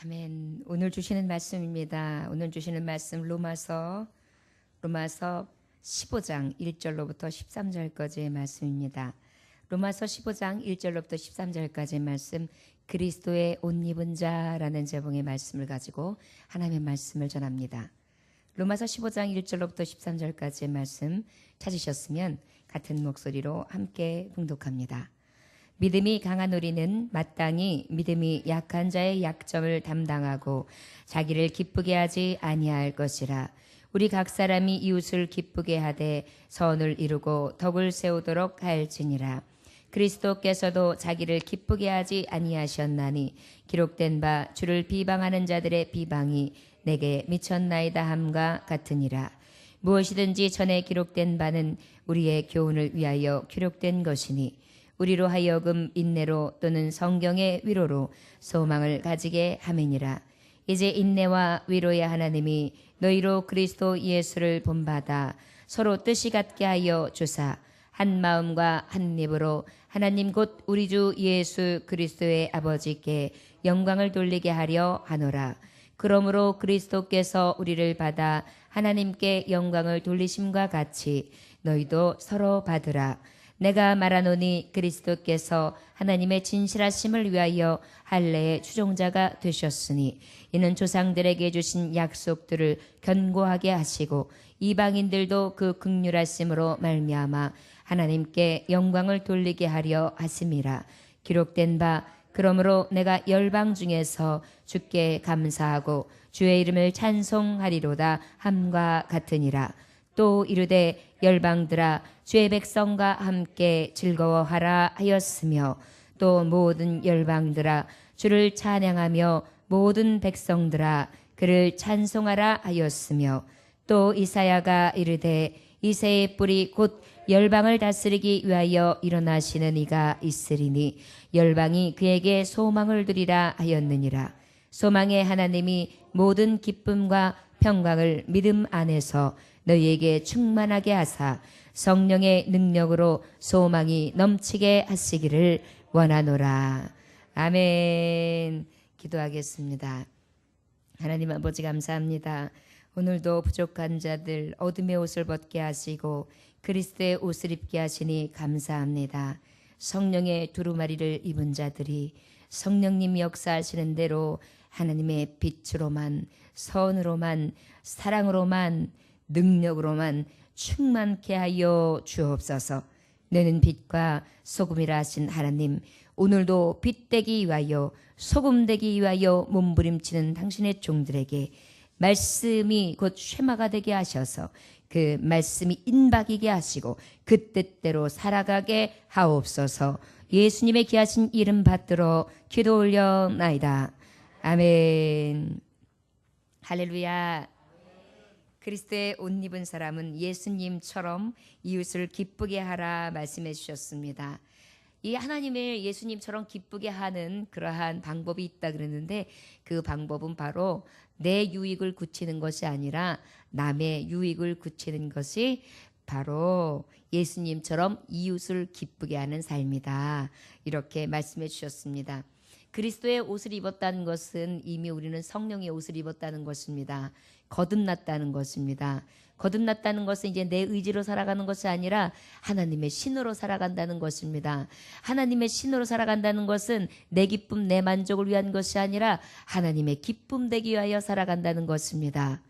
아멘. 오늘 주시는 말씀입니다. 오늘 주시는 말씀 로마서 15장 1절로부터 13절까지의 말씀입니다. 로마서 15장 1절로부터 13절까지의 말씀, 그리스도의 옷 입은 자라는 제목의 말씀을 가지고 하나님의 말씀을 전합니다. 로마서 15장 1절로부터 13절까지의 말씀 찾으셨으면 같은 목소리로 함께 봉독합니다. 믿음이 강한 우리는 마땅히 믿음이 약한 자의 약점을 담당하고 자기를 기쁘게 하지 아니할 것이라. 우리 각 사람이 이웃을 기쁘게 하되 선을 이루고 덕을 세우도록 할지니라. 그리스도께서도 자기를 기쁘게 하지 아니하셨나니 기록된 바 주를 비방하는 자들의 비방이 내게 미쳤나이다 함과 같으니라. 무엇이든지 전에 기록된 바는 우리의 교훈을 위하여 기록된 것이니 우리로 하여금 인내로 또는 성경의 위로로 소망을 가지게 함이니라. 이제 인내와 위로의 하나님이 너희로 그리스도 예수를 본받아 서로 뜻이 같게 하여 주사 한 마음과 한 입으로 하나님 곧 우리 주 예수 그리스도의 아버지께 영광을 돌리게 하려 하노라. 그러므로 그리스도께서 우리를 받아 하나님께 영광을 돌리심과 같이 너희도 서로 받으라. 내가 말하노니 그리스도께서 하나님의 진실하심을 위하여 할례의 추종자가 되셨으니 이는 조상들에게 주신 약속들을 견고하게 하시고 이방인들도 그 긍휼하심으로 말미암아 하나님께 영광을 돌리게 하려 하심이라. 기록된 바 그러므로 내가 열방 중에서 주께 감사하고 주의 이름을 찬송하리로다 함과 같으니라. 또 이르되 열방들아 주의 백성과 함께 즐거워하라 하였으며 또 모든 열방들아 주를 찬양하며 모든 백성들아 그를 찬송하라 하였으며 또 이사야가 이르되 이새의 뿔이 곧 열방을 다스리기 위하여 일어나시는 이가 있으리니 열방이 그에게 소망을 두리라 하였느니라. 소망의 하나님이 모든 기쁨과 평강을 믿음 안에서 너희에게 충만하게 하사 성령의 능력으로 소망이 넘치게 하시기를 원하노라. 아멘. 기도하겠습니다. 하나님 아버지 감사합니다. 오늘도 부족한 자들 어둠의 옷을 벗게 하시고 그리스도의 옷을 입게 하시니 감사합니다. 성령의 두루마리를 입은 자들이 성령님이 역사하시는 대로 하나님의 빛으로만, 선으로만, 사랑으로만, 능력으로만 충만케 하여 주옵소서. 너는 빛과 소금이라 하신 하나님, 오늘도 빛 되기 위하여 소금 되기 위하여 몸부림치는 당신의 종들에게 말씀이 곧 쉐마가 되게 하셔서 그 말씀이 인박이게 하시고 그 뜻대로 살아가게 하옵소서. 예수님의 귀하신 이름 받들어 기도 올려나이다. 아멘. 할렐루야. 그리스도의 옷 입은 사람은 예수님처럼 이웃을 기쁘게 하라 말씀해 주셨습니다. 이 하나님을 예수님처럼 기쁘게 하는 그러한 방법이 있다 그러는데 그 방법은 바로 내 유익을 굳히는 것이 아니라 남의 유익을 굳히는 것이 바로 예수님처럼 이웃을 기쁘게 하는 삶이다. 이렇게 말씀해 주셨습니다. 그리스도의 옷을 입었다는 것은 이미 우리는 성령의 옷을 입었다는 것입니다. 거듭났다는 것입니다. 거듭났다는 것은 이제 내 의지로 살아가는 것이 아니라 하나님의 신으로 살아간다는 것입니다. 하나님의 신으로 살아간다는 것은 내 기쁨, 내 만족을 위한 것이 아니라 하나님의 기쁨 되기 위하여 살아간다는 것입니다.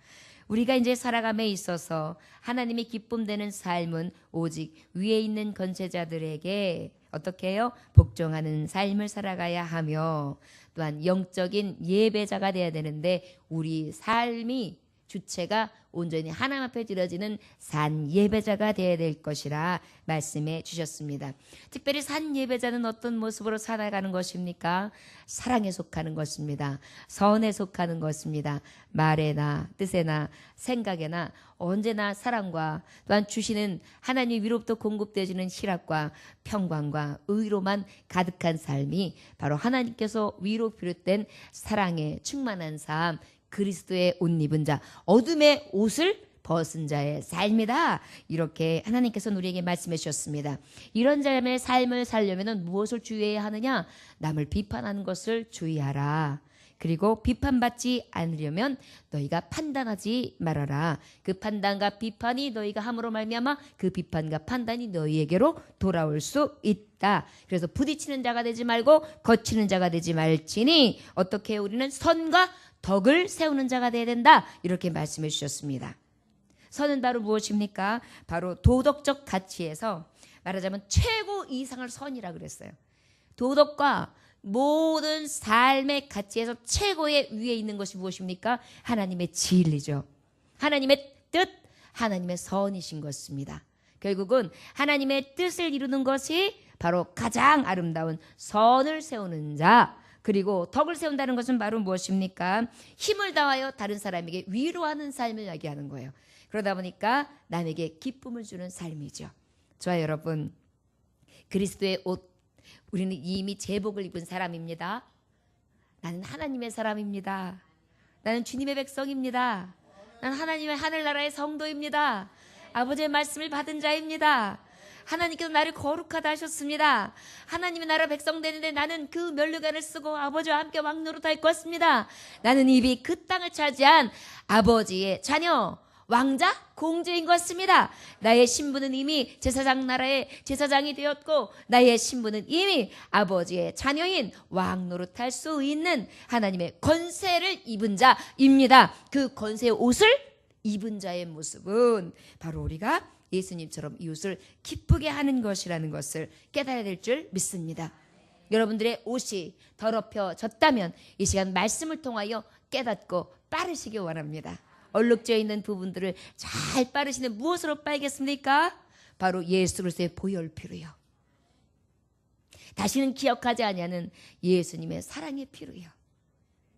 우리가 이제 살아감에 있어서 하나님의 기쁨 되는 삶은 오직 위에 있는 권세자들에게 어떻게 해요? 복종하는 삶을 살아가야 하며 또한 영적인 예배자가 되어야 되는데 우리 삶이 주체가 온전히 하나님 앞에 드려지는 산 예배자가 되어야 될 것이라 말씀해 주셨습니다. 특별히 산 예배자는 어떤 모습으로 살아가는 것입니까? 사랑에 속하는 것입니다. 선에 속하는 것입니다. 말에나 뜻에나 생각에나 언제나 사랑과 또한 주시는 하나님 위로부터 공급되어지는 희락과 평강과 의로만 가득한 삶이 바로 하나님께서 위로 비롯된 사랑에 충만한 삶, 그리스도의 옷 입은 자, 어둠의 옷을 벗은 자의 삶이다. 이렇게 하나님께서 우리에게 말씀해 주셨습니다. 이런 삶을 살려면 무엇을 주의해야 하느냐? 남을 비판하는 것을 주의하라. 그리고 비판받지 않으려면 너희가 판단하지 말아라. 그 판단과 비판이 너희가 함으로 말미암아 그 비판과 판단이 너희에게로 돌아올 수 있다. 그래서 부딪히는 자가 되지 말고 거치는 자가 되지 말지니 어떻게 우리는 선과 덕을 세우는 자가 되어야 된다. 이렇게 말씀해 주셨습니다. 선은 바로 무엇입니까? 바로 도덕적 가치에서 말하자면 최고 이상을 선이라 그랬어요. 도덕과 모든 삶의 가치에서 최고의 위에 있는 것이 무엇입니까? 하나님의 진리죠. 하나님의 뜻, 하나님의 선이신 것입니다. 결국은 하나님의 뜻을 이루는 것이 바로 가장 아름다운 선을 세우는 자, 그리고 덕을 세운다는 것은 바로 무엇입니까? 힘을 다하여 다른 사람에게 위로하는 삶을 이야기하는 거예요. 그러다 보니까 남에게 기쁨을 주는 삶이죠. 저와 여러분, 그리스도의 옷, 우리는 이미 제복을 입은 사람입니다. 나는 하나님의 사람입니다. 나는 주님의 백성입니다. 나는 하나님의 하늘나라의 성도입니다. 아버지의 말씀을 받은 자입니다. 하나님께서 나를 거룩하다 하셨습니다. 하나님의 나라 백성 되는데 나는 그 면류관을 쓰고 아버지와 함께 왕노릇할 것입니다. 나는 이미 그 땅을 차지한 아버지의 자녀, 왕자, 공주인 것입니다. 나의 신분은 이미 제사장 나라의 제사장이 되었고 나의 신분은 이미 아버지의 자녀인 왕노릇할 수 있는 하나님의 권세를 입은 자입니다. 그 권세의 옷을 입은 자의 모습은 바로 우리가 예수님처럼 이웃을 기쁘게 하는 것이라는 것을 깨달아야 될 줄 믿습니다. 여러분들의 옷이 더럽혀졌다면 이 시간 말씀을 통하여 깨닫고 빠르시기 원합니다. 얼룩져 있는 부분들을 잘 빠르시는 무엇으로 빨겠습니까? 바로 예수 그리스도의 보혈피로요. 다시는 기억하지 아니하는 예수님의 사랑의 피로요.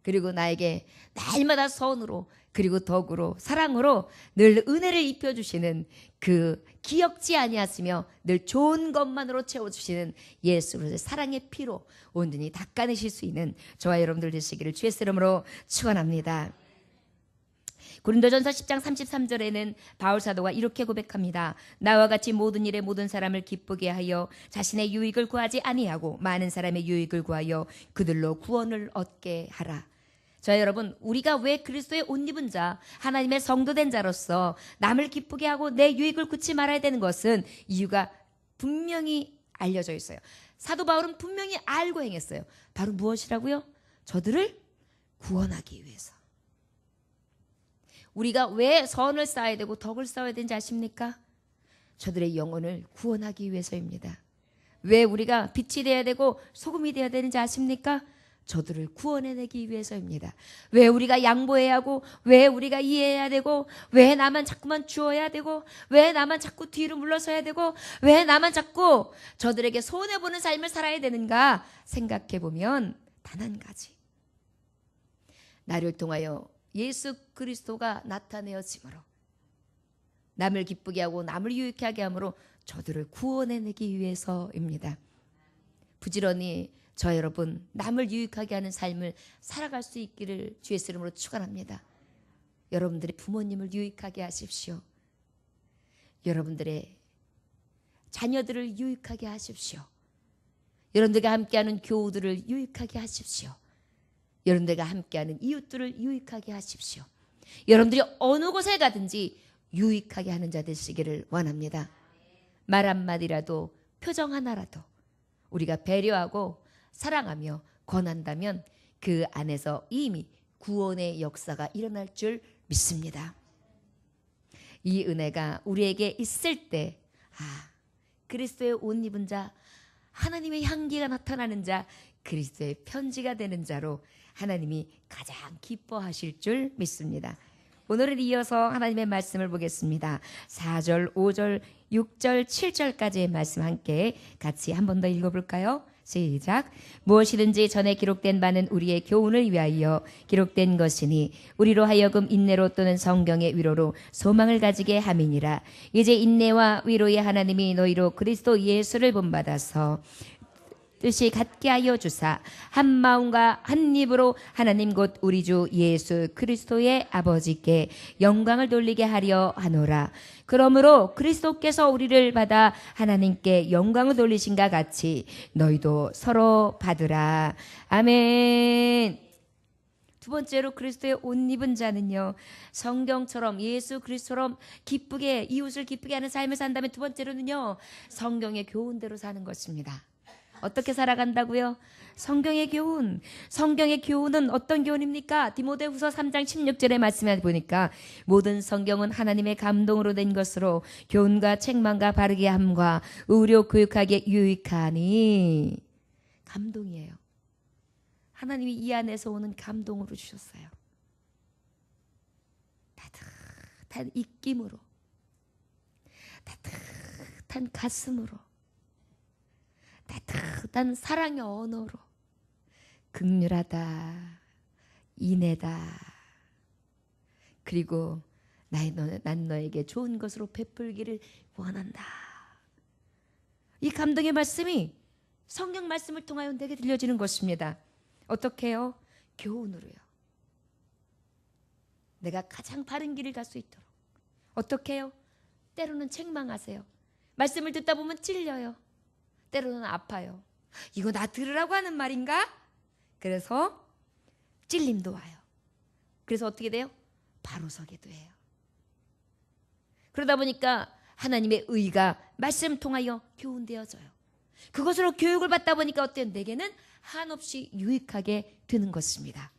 그리고 나에게 날마다 선으로 그리고 덕으로 사랑으로 늘 은혜를 입혀주시는 그 기억지 아니하시며 늘 좋은 것만으로 채워주시는 예수 그리스도의 사랑의 피로 온전히 닦아내실 수 있는 저와 여러분들 되시기를 주의 이름으로 축원합니다. 고린도전서 10장 33절에는 바울 사도가 이렇게 고백합니다. 나와 같이 모든 일에 모든 사람을 기쁘게 하여 자신의 유익을 구하지 아니하고 많은 사람의 유익을 구하여 그들로 구원을 얻게 하라. 자, 여러분, 우리가 왜 그리스도의 옷 입은 자, 하나님의 성도된 자로서 남을 기쁘게 하고 내 유익을 굳지 말아야 되는 것은 이유가 분명히 알려져 있어요. 사도 바울은 분명히 알고 행했어요. 바로 무엇이라고요? 저들을 구원하기 위해서. 우리가 왜 선을 쌓아야 되고 덕을 쌓아야 되는지 아십니까? 저들의 영혼을 구원하기 위해서입니다. 왜 우리가 빛이 되어야 되고 소금이 되어야 되는지 아십니까? 저들을 구원해내기 위해서입니다. 왜 우리가 양보해야 하고 왜 우리가 이해해야 되고 왜 나만 자꾸만 주어야 되고 왜 나만 자꾸 뒤로 물러서야 되고 왜 나만 자꾸 저들에게 손해보는 삶을 살아야 되는가 생각해보면 단 한 가지. 나를 통하여 예수 그리스도가 나타내어짐으로 남을 기쁘게 하고 남을 유익하게 함으로 저들을 구원해내기 위해서입니다. 부지런히 저 여러분 남을 유익하게 하는 삶을 살아갈 수 있기를 주의 이름으로 축원합니다. 여러분들의 부모님을 유익하게 하십시오. 여러분들의 자녀들을 유익하게 하십시오. 여러분들과 함께하는 교우들을 유익하게 하십시오. 여러분들과 함께하는 이웃들을 유익하게 하십시오. 여러분들이 어느 곳에 가든지 유익하게 하는 자 되시기를 원합니다. 말 한마디라도 표정 하나라도 우리가 배려하고 사랑하며 권한다면 그 안에서 이미 구원의 역사가 일어날 줄 믿습니다. 이 은혜가 우리에게 있을 때 그리스도의 옷 입은 자, 하나님의 향기가 나타나는 자, 그리스도의 편지가 되는 자로 하나님이 가장 기뻐하실 줄 믿습니다. 오늘은 이어서 하나님의 말씀을 보겠습니다. 4절, 5절, 6절, 7절까지의 말씀 함께 같이 한 번 더 읽어볼까요? 시작. 무엇이든지 전에 기록된 바는 우리의 교훈을 위하여 기록된 것이니 우리로 하여금 인내로 또는 성경의 위로로 소망을 가지게 함이니라. 이제 인내와 위로의 하나님이 너희로 그리스도 예수를 본받아서 뜻이 같게 하여 주사 한 마음과 한 입으로 하나님 곧 우리 주 예수 그리스도의 아버지께 영광을 돌리게 하려 하노라. 그러므로 그리스도께서 우리를 받아 하나님께 영광을 돌리신가 같이 너희도 서로 받으라. 아멘. 두 번째로 그리스도의 옷 입은 자는요, 성경처럼 예수 그리스도처럼 기쁘게 이웃을 기쁘게 하는 삶을 산다면, 두 번째로는요, 성경의 교훈대로 사는 것입니다. 어떻게 살아간다고요? 성경의 교훈. 성경의 교훈은 어떤 교훈입니까? 디모데후서 3장 16절의 말씀에 보니까 모든 성경은 하나님의 감동으로 된 것으로 교훈과 책망과 바르게 함과 의료 교육하기에 유익하니. 감동이에요. 하나님이 이 안에서 오는 감동으로 주셨어요. 따뜻한 입김으로, 따뜻한 가슴으로, 따뜻한 사랑의 언어로, 긍휼하다, 인애다, 그리고 난 너에게 좋은 것으로 베풀기를 원한다. 이 감동의 말씀이 성경 말씀을 통하여 내게 들려지는 것입니다. 어떻게 해요? 교훈으로요. 내가 가장 바른 길을 갈 수 있도록. 어떻게 해요? 때로는 책망하세요. 말씀을 듣다 보면 찔려요. 때로는 아파요. 이거 나 들으라고 하는 말인가? 그래서 찔림도 와요. 그래서 어떻게 돼요? 바로 서게도 해요. 그러다 보니까 하나님의 의가 말씀 통하여 교훈되어져요. 그것으로 교육을 받다 보니까 어때요? 내게는 한없이 유익하게 되는 것입니다.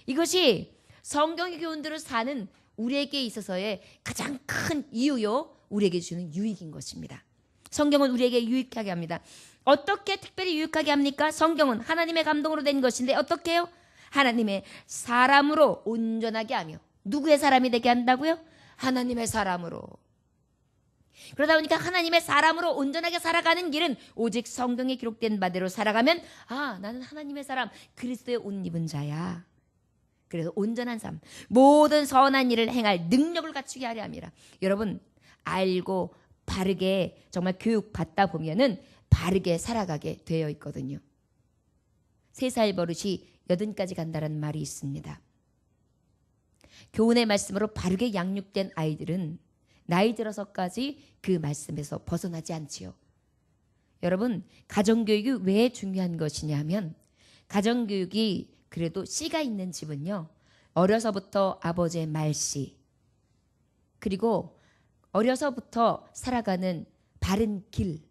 이것이 성경의 교훈대로 사는 우리에게 있어서의 가장 큰 이유요, 우리에게 주는 유익인 것입니다. 성경은 우리에게 유익하게 합니다. 어떻게 특별히 유익하게 합니까? 성경은 하나님의 감동으로 된 것인데 어떻게 해요? 하나님의 사람으로 온전하게 하며. 누구의 사람이 되게 한다고요? 하나님의 사람으로. 그러다 보니까 하나님의 사람으로 온전하게 살아가는 길은 오직 성경에 기록된 바대로 살아가면, 아, 나는 하나님의 사람, 그리스도의 옷 입은 자야. 그래서 온전한 삶, 모든 선한 일을 행할 능력을 갖추게 하려 함이라. 여러분, 알고 바르게 정말 교육받다 보면은 바르게 살아가게 되어 있거든요. 3살 버릇이 80까지 간다는 말이 있습니다. 교훈의 말씀으로 바르게 양육된 아이들은 나이 들어서까지 그 말씀에서 벗어나지 않지요. 여러분, 가정교육이 왜 중요한 것이냐면, 가정교육이 그래도 씨가 있는 집은요, 어려서부터 아버지의 말씨, 그리고 어려서부터 살아가는 바른 길,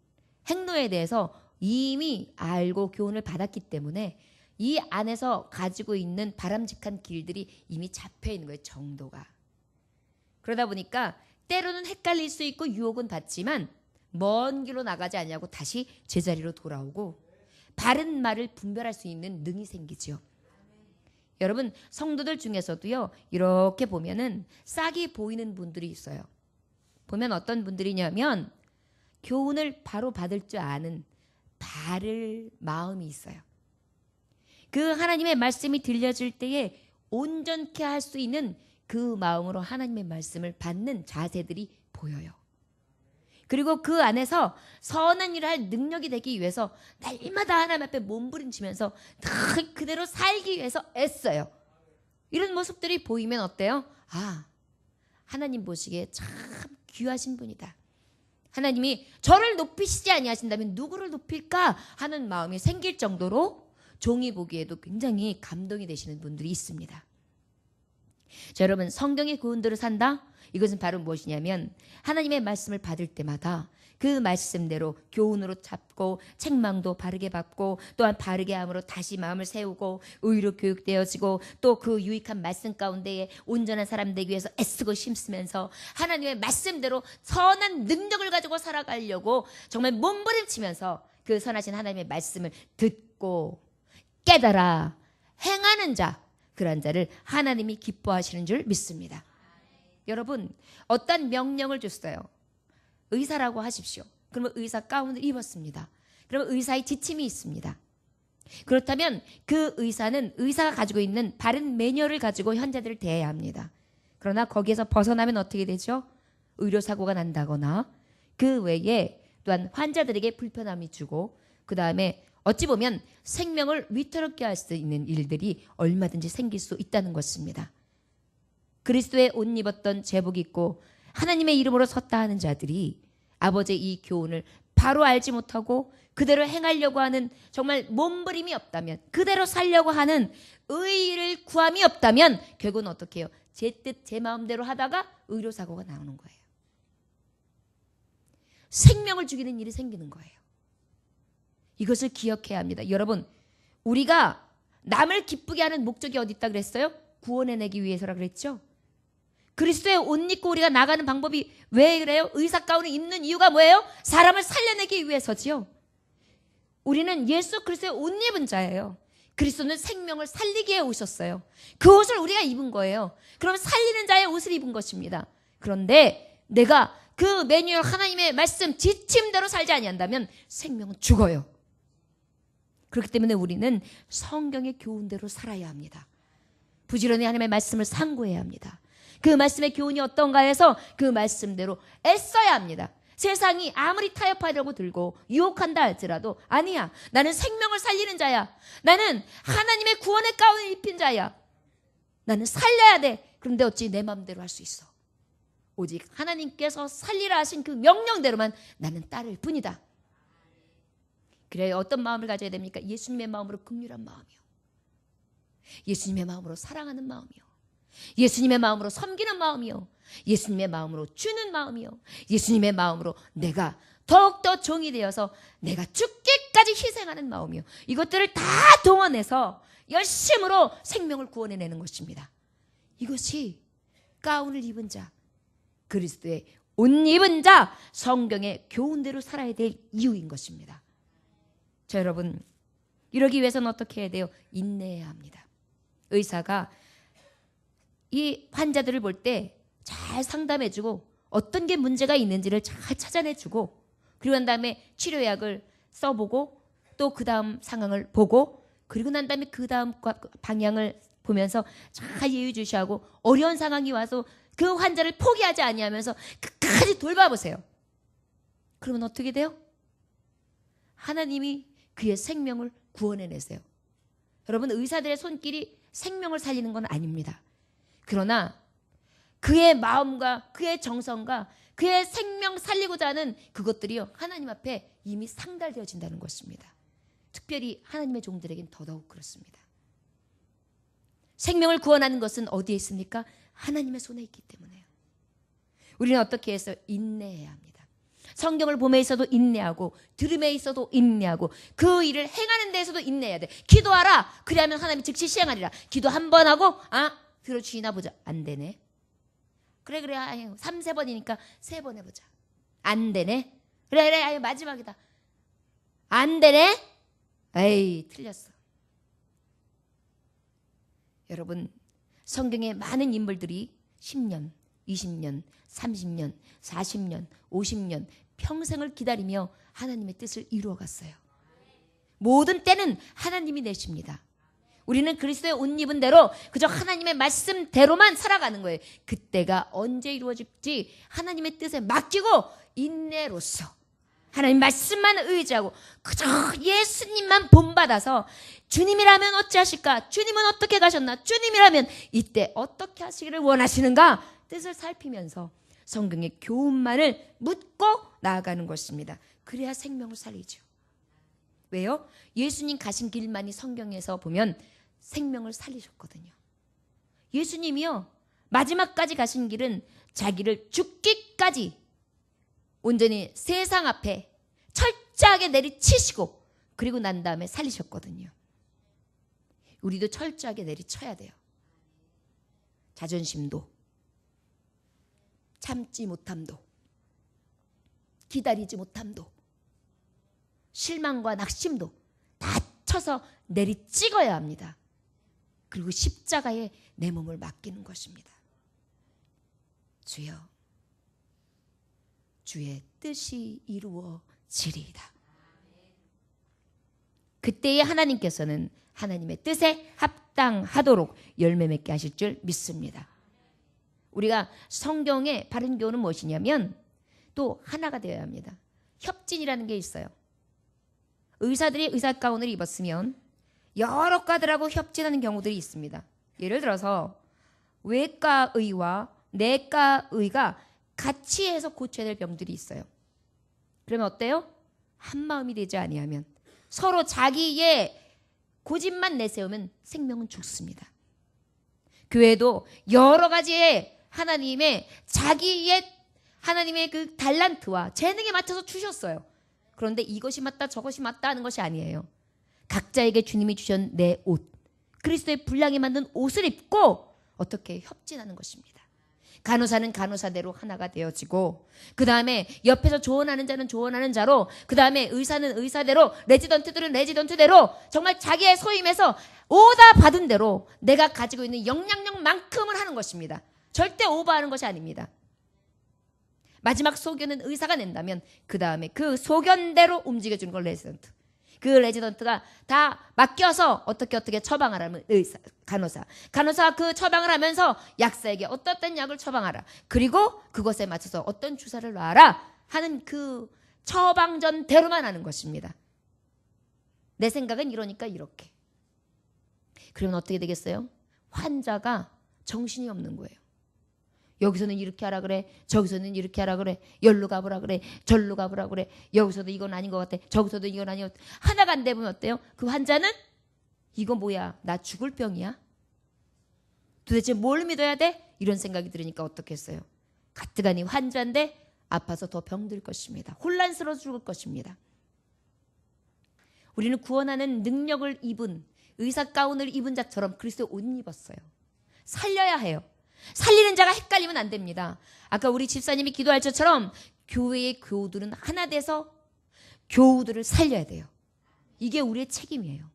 행로에 대해서 이미 알고 교훈을 받았기 때문에 이 안에서 가지고 있는 바람직한 길들이 이미 잡혀 있는 거예요, 정도가. 그러다 보니까 때로는 헷갈릴 수 있고 유혹은 받지만 먼 길로 나가지 않냐고 다시 제자리로 돌아오고 바른 말을 분별할 수 있는 능이 생기지요. 여러분, 성도들 중에서도요, 이렇게 보면은 싹이 보이는 분들이 있어요. 보면 어떤 분들이냐면 교훈을 바로 받을 줄 아는 바를 마음이 있어요. 그 하나님의 말씀이 들려질 때에 온전케 할 수 있는 그 마음으로 하나님의 말씀을 받는 자세들이 보여요. 그리고 그 안에서 선한 일을 할 능력이 되기 위해서 날마다 하나님 앞에 몸부림치면서 늘 그대로 살기 위해서 애써요. 이런 모습들이 보이면 어때요? 아, 하나님 보시기에 참 귀하신 분이다. 하나님이 저를 높이시지 아니하신다면 누구를 높일까 하는 마음이 생길 정도로 종이 보기에도 굉장히 감동이 되시는 분들이 있습니다. 자, 여러분, 성경의 교훈대로 산다? 이것은 바로 무엇이냐면 하나님의 말씀을 받을 때마다 그 말씀대로 교훈으로 잡고 책망도 바르게 받고 또한 바르게 함으로 다시 마음을 세우고 의로 교육되어지고 또 그 유익한 말씀 가운데에 온전한 사람 되기 위해서 애쓰고 힘쓰면서 하나님의 말씀대로 선한 능력을 가지고 살아가려고 정말 몸부림치면서 그 선하신 하나님의 말씀을 듣고 깨달아 행하는 자, 그런 자를 하나님이 기뻐하시는 줄 믿습니다. 여러분, 어떤 명령을 줬어요. 의사라고 하십시오. 그러면 의사 가운을 입었습니다. 그러면 의사의 지침이 있습니다. 그렇다면 그 의사는 의사가 가지고 있는 바른 매뉴얼을 가지고 환자들을 대해야 합니다. 그러나 거기에서 벗어나면 어떻게 되죠? 의료사고가 난다거나 그 외에 또한 환자들에게 불편함이 주고 그 다음에 어찌 보면 생명을 위태롭게 할 수 있는 일들이 얼마든지 생길 수 있다는 것입니다. 그리스도의 옷 입었던 제복 입고 하나님의 이름으로 섰다 하는 자들이 아버지의 이 교훈을 바로 알지 못하고 그대로 행하려고 하는 정말 몸부림이 없다면, 그대로 살려고 하는 의를 구함이 없다면 결국은 어떻게 해요? 제 뜻 제 마음대로 하다가 의료사고가 나오는 거예요. 생명을 죽이는 일이 생기는 거예요. 이것을 기억해야 합니다. 여러분, 우리가 남을 기쁘게 하는 목적이 어디 있다 그랬어요? 구원해내기 위해서라 그랬죠? 그리스도의 옷 입고 우리가 나가는 방법이 왜 그래요? 의사가운을 입는 이유가 뭐예요? 사람을 살려내기 위해서지요. 우리는 예수 그리스도의 옷 입은 자예요. 그리스도는 생명을 살리기 위해 오셨어요. 그 옷을 우리가 입은 거예요. 그럼 살리는 자의 옷을 입은 것입니다. 그런데 내가 그 매뉴얼 하나님의 말씀 지침대로 살지 아니한다면 생명은 죽어요. 그렇기 때문에 우리는 성경의 교훈대로 살아야 합니다. 부지런히 하나님의 말씀을 상고해야 합니다. 그 말씀의 교훈이 어떤가 해서 그 말씀대로 애써야 합니다. 세상이 아무리 타협하려고 들고 유혹한다 할지라도 아니야. 나는 생명을 살리는 자야. 나는 하나님의 구원의 가운을 입힌 자야. 나는 살려야 돼. 그런데 어찌 내 마음대로 할 수 있어. 오직 하나님께서 살리라 하신 그 명령대로만 나는 따를 뿐이다. 그래야 어떤 마음을 가져야 됩니까? 예수님의 마음으로 긍휼한 마음이요. 예수님의 마음으로 사랑하는 마음이요. 예수님의 마음으로 섬기는 마음이요. 예수님의 마음으로 주는 마음이요. 예수님의 마음으로 내가 더욱더 종이 되어서 내가 죽기까지 희생하는 마음이요. 이것들을 다 동원해서 열심으로 생명을 구원해내는 것입니다. 이것이 가운을 입은 자, 그리스도의 옷 입은 자, 성경의 교훈대로 살아야 될 이유인 것입니다. 자, 여러분, 이러기 위해서는 어떻게 해야 돼요? 인내해야 합니다. 의사가 이 환자들을 볼 때 잘 상담해주고 어떤 게 문제가 있는지를 잘 찾아내주고, 그리고 난 다음에 치료약을 써보고 또 그 다음 상황을 보고, 그리고 난 다음에 그 다음 방향을 보면서 잘 예의주시하고 어려운 상황이 와서 그 환자를 포기하지 아니하면서 끝까지 돌봐보세요. 그러면 어떻게 돼요? 하나님이 그의 생명을 구원해내세요. 여러분, 의사들의 손길이 생명을 살리는 건 아닙니다. 그러나 그의 마음과 그의 정성과 그의 생명 살리고자 하는 그것들이요, 하나님 앞에 이미 상달되어진다는 것입니다. 특별히 하나님의 종들에겐 더더욱 그렇습니다. 생명을 구원하는 것은 어디에 있습니까? 하나님의 손에 있기 때문에요. 우리는 어떻게 해서 인내해야 합니다. 성경을 봄에 있어도 인내하고 들음에 있어도 인내하고 그 일을 행하는 데에서도 인내해야 돼. 기도하라. 그래야면 하나님이 즉시 시행하리라. 기도 한 번 하고 들어주시나 보자. 안 되네. 그래 3-4번이니까 3번 해보자. 안 되네. 그래 아유 마지막이다. 안 되네. 에이 틀렸어. 여러분, 성경에 많은 인물들이 10년, 20년, 30년, 40년, 50년 평생을 기다리며 하나님의 뜻을 이루어갔어요. 모든 때는 하나님이 내십니다. 우리는 그리스도의 옷 입은 대로 그저 하나님의 말씀대로만 살아가는 거예요. 그때가 언제 이루어질지 하나님의 뜻에 맡기고 인내로서 하나님 말씀만 의지하고 그저 예수님만 본받아서, 주님이라면 어찌하실까? 주님은 어떻게 가셨나? 주님이라면 이때 어떻게 하시기를 원하시는가? 뜻을 살피면서 성경의 교훈만을 묻고 나아가는 것입니다. 그래야 생명을 살리죠. 왜요? 예수님 가신 길만이 성경에서 보면 생명을 살리셨거든요. 예수님이요, 마지막까지 가신 길은 자기를 죽기까지 온전히 세상 앞에 철저하게 내리치시고 그리고 난 다음에 살리셨거든요. 우리도 철저하게 내리쳐야 돼요. 자존심도, 참지 못함도, 기다리지 못함도, 실망과 낙심도 다 쳐서 내리찍어야 합니다. 그리고 십자가에 내 몸을 맡기는 것입니다. 주여, 주의 뜻이 이루어지리이다. 그때에 하나님께서는 하나님의 뜻에 합당하도록 열매 맺게 하실 줄 믿습니다. 우리가 성경의 바른 교훈은 무엇이냐면 또 하나가 되어야 합니다. 협진이라는 게 있어요. 의사들이 의사가운을 입었으면 여러 과들하고 협진하는 경우들이 있습니다. 예를 들어서 외과의와 내과의가 같이 해서 고쳐야 될 병들이 있어요. 그러면 어때요? 한 마음이 되지 아니하면, 서로 자기의 고집만 내세우면 생명은 죽습니다. 교회도 여러 가지의 하나님의 그 달란트와 재능에 맞춰서 주셨어요. 그런데 이것이 맞다 저것이 맞다 하는 것이 아니에요. 각자에게 주님이 주신 내 옷, 그리스도의 분량에 맞는 옷을 입고 어떻게 협진하는 것입니다. 간호사는 간호사대로 하나가 되어지고, 그 다음에 옆에서 조언하는 자는 조언하는 자로, 그 다음에 의사는 의사대로, 레지던트들은 레지던트대로, 정말 자기의 소임에서 오다 받은 대로 내가 가지고 있는 영향력만큼을 하는 것입니다. 절대 오버하는 것이 아닙니다. 마지막 소견은 의사가 낸다면 그 다음에 그 소견대로 움직여주는 걸 레지던트. 그 레지던트가 다 맡겨서 어떻게 처방하라면 간호사 그 처방을 하면서 약사에게 어떤 약을 처방하라, 그리고 그것에 맞춰서 어떤 주사를 놔라 하는 그 처방전대로만 하는 것입니다. 내 생각은 이러니까 이렇게. 그러면 어떻게 되겠어요? 환자가 정신이 없는 거예요. 여기서는 이렇게 하라 그래, 저기서는 이렇게 하라 그래, 열로 가보라 그래, 절로 가보라 그래, 여기서도 이건 아닌 것 같아, 저기서도 이건 아닌 것 같아. 하나가 안 되면 어때요? 그 환자는 이거 뭐야, 나 죽을 병이야? 도대체 뭘 믿어야 돼? 이런 생각이 들으니까 어떻겠어요? 가뜩하니 환자인데 아파서 더 병들 것입니다. 혼란스러워 죽을 것입니다. 우리는 구원하는 능력을 입은, 의사 가운을 입은 자처럼 그리스도의 옷 입었어요. 살려야 해요. 살리는 자가 헷갈리면 안 됩니다. 아까 우리 집사님이 기도할 것처럼 교회의 교우들은 하나 돼서 교우들을 살려야 돼요. 이게 우리의 책임이에요.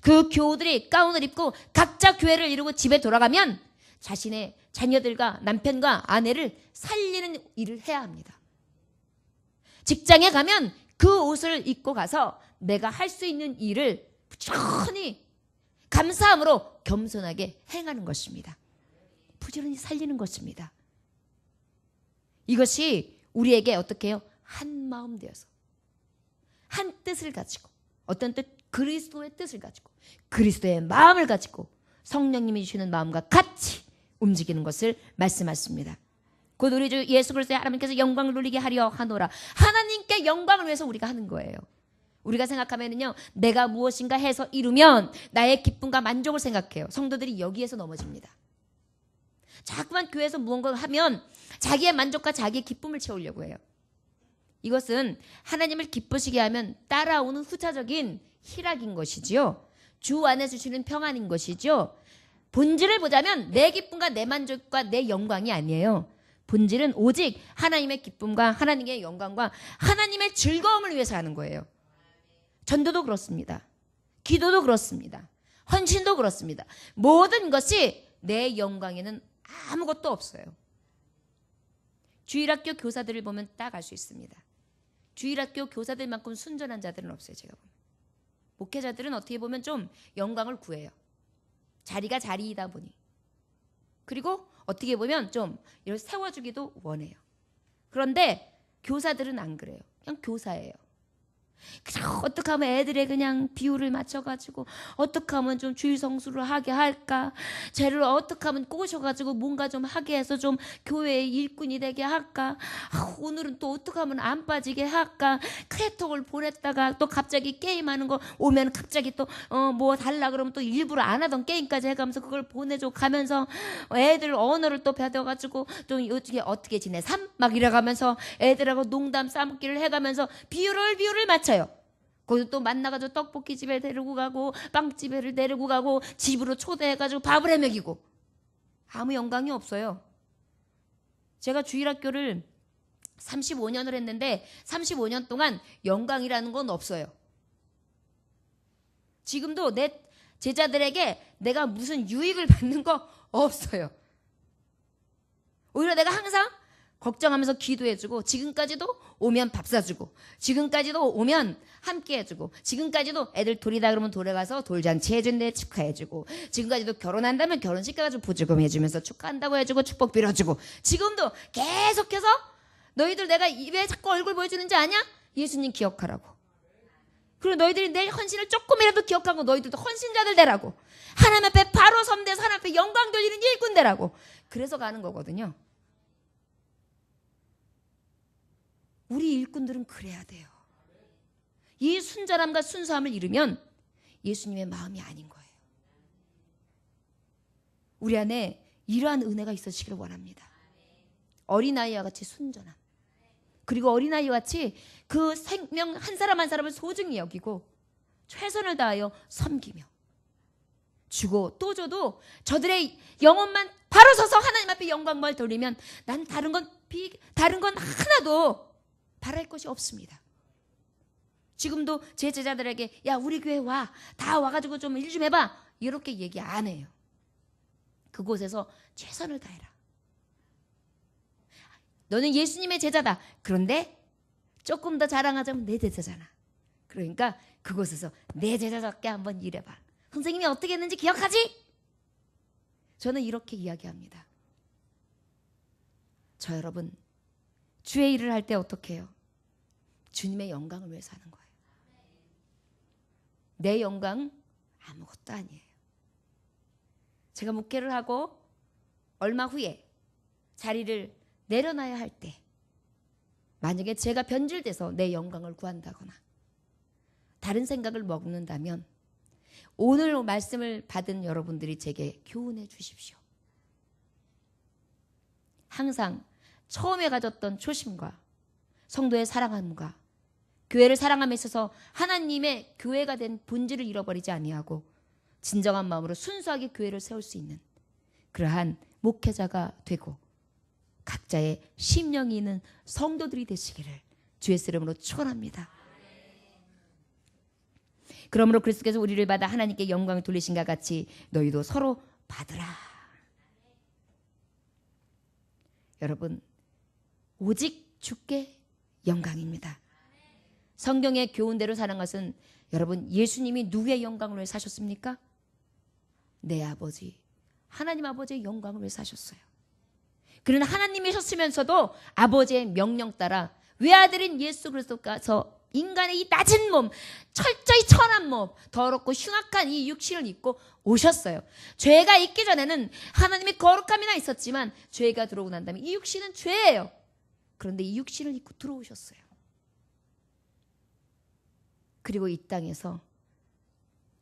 그 교우들이 가운을 입고 각자 교회를 이루고 집에 돌아가면 자신의 자녀들과 남편과 아내를 살리는 일을 해야 합니다. 직장에 가면 그 옷을 입고 가서 내가 할 수 있는 일을 부지런히 감사함으로 겸손하게 행하는 것입니다. 부지런히 살리는 것입니다. 이것이 우리에게 어떻게 해요? 한 마음 되어서 한 뜻을 가지고, 어떤 뜻? 그리스도의 뜻을 가지고, 그리스도의 마음을 가지고 성령님이 주시는 마음과 같이 움직이는 것을 말씀하십니다. 곧 우리 주 예수 그리스도의 하나님께서 영광을 누리게 하려 하노라. 하나님께 영광을 위해서 우리가 하는 거예요. 우리가 생각하면은요, 내가 무엇인가 해서 이루면 나의 기쁨과 만족을 생각해요. 성도들이 여기에서 넘어집니다. 자꾸만 교회에서 무언가 하면 자기의 만족과 자기의 기쁨을 채우려고 해요. 이것은 하나님을 기쁘시게 하면 따라오는 후차적인 희락인 것이지요. 주 안에 주시는 평안인 것이죠. 본질을 보자면 내 기쁨과 내 만족과 내 영광이 아니에요. 본질은 오직 하나님의 기쁨과 하나님의 영광과 하나님의 즐거움을 위해서 하는 거예요. 전도도 그렇습니다. 기도도 그렇습니다. 헌신도 그렇습니다. 모든 것이 내 영광에는 아무것도 없어요. 주일학교 교사들을 보면 딱 알 수 있습니다. 주일학교 교사들만큼 순전한 자들은 없어요. 제가 보면 목회자들은 어떻게 보면 좀 영광을 구해요. 자리가 자리이다 보니. 그리고 어떻게 보면 좀 이걸 세워주기도 원해요. 그런데 교사들은 안 그래요. 그냥 교사예요. 그냥 어떻게 하면 애들의 그냥 비율을 맞춰가지고 어떻게 하면 좀 주일 성수를 하게 할까, 쟤를 어떻게 하면 꼬셔가지고 뭔가 좀 하게 해서 좀 교회의 일꾼이 되게 할까, 오늘은 또 어떻게 하면 안 빠지게 할까, 카톡을 보냈다가 또 갑자기 게임하는 거 오면 갑자기 또 뭐 달라 그러면 또 일부러 안 하던 게임까지 해가면서 그걸 보내줘 가면서 애들 언어를 또 배워가지고 좀 어떻게 지내 막 이래가면서 애들하고 농담 싸먹기를 해가면서 비율을 맞춰 거기서 또 만나가지고 떡볶이 집에 데리고 가고 빵집에 데리고 가고 집으로 초대해가지고 밥을 해먹이고 아무 영광이 없어요. 제가 주일학교를 35년을 했는데 35년 동안 영광이라는 건 없어요. 지금도 내 제자들에게 내가 무슨 유익을 받는 거 없어요. 오히려 내가 항상 걱정하면서 기도해주고, 지금까지도 오면 밥 사주고, 지금까지도 오면 함께 해주고, 지금까지도 애들 돌이다 그러면 돌에 가서 돌잔치 해준대 축하해주고, 지금까지도 결혼한다면 결혼식 가가지고 보조금 해주면서 축하한다고 해주고 축복 빌어주고, 지금도 계속해서 너희들 내가 왜 자꾸 얼굴 보여주는지 아냐? 예수님 기억하라고. 그리고 너희들이 내 헌신을 조금이라도 기억하고 너희들도 헌신자들 되라고, 하나님 앞에 바로 섬대서 하나님 앞에 영광 돌리는 일꾼 되라고. 그래서 가는 거거든요. 우리 일꾼들은 그래야 돼요. 이 순전함과 순수함을 잃으면 예수님의 마음이 아닌 거예요. 우리 안에 이러한 은혜가 있으시기를 원합니다. 어린아이와 같이 순전함. 그리고 어린아이와 같이 그 생명 한 사람 한 사람을 소중히 여기고 최선을 다하여 섬기며 주고 또 줘도 저들의 영혼만 바로 서서 하나님 앞에 영광을 돌리면 난 다른 건 하나도 바랄 것이 없습니다. 지금도 제 제자들에게 야 우리 교회 와. 다 와가지고 좀 일 좀 해봐. 이렇게 얘기 안 해요. 그곳에서 최선을 다해라. 너는 예수님의 제자다. 그런데 조금 더 자랑하자면 내 제자잖아. 그러니까 그곳에서 내 제자답게 한번 일해봐. 선생님이 어떻게 했는지 기억하지? 저는 이렇게 이야기합니다. 저 여러분, 주의 일을 할 때 어떻게 해요? 주님의 영광을 위해서 하는 거예요. 내 영광 아무것도 아니에요. 제가 목회를 하고 얼마 후에 자리를 내려놔야 할 때 만약에 제가 변질돼서 내 영광을 구한다거나 다른 생각을 먹는다면 오늘 말씀을 받은 여러분들이 제게 교훈해 주십시오. 항상 처음에 가졌던 초심과 성도의 사랑함과 교회를 사랑함에 있어서 하나님의 교회가 된 본질을 잃어버리지 아니하고 진정한 마음으로 순수하게 교회를 세울 수 있는 그러한 목회자가 되고 각자의 심령이 있는 성도들이 되시기를 주의 이름으로 축원합니다. 그러므로 그리스도께서 우리를 받아 하나님께 영광을 돌리신가 같이 너희도 서로 받으라. 여러분, 오직 주께 영광입니다. 성경의 교훈대로 사는 것은 여러분 예수님이 누구의 영광을 위해 사셨습니까? 내 아버지 하나님 아버지의 영광을 위해 사셨어요. 그러나 하나님이셨으면서도 아버지의 명령 따라 외아들인 예수 그리스도께서 인간의 이 낮은 몸, 철저히 천한 몸, 더럽고 흉악한 이 육신을 입고 오셨어요. 죄가 있기 전에는 하나님의 거룩함이나 있었지만 죄가 들어오고 난 다음에 이 육신은 죄예요. 그런데 이 육신을 입고 들어오셨어요. 그리고 이 땅에서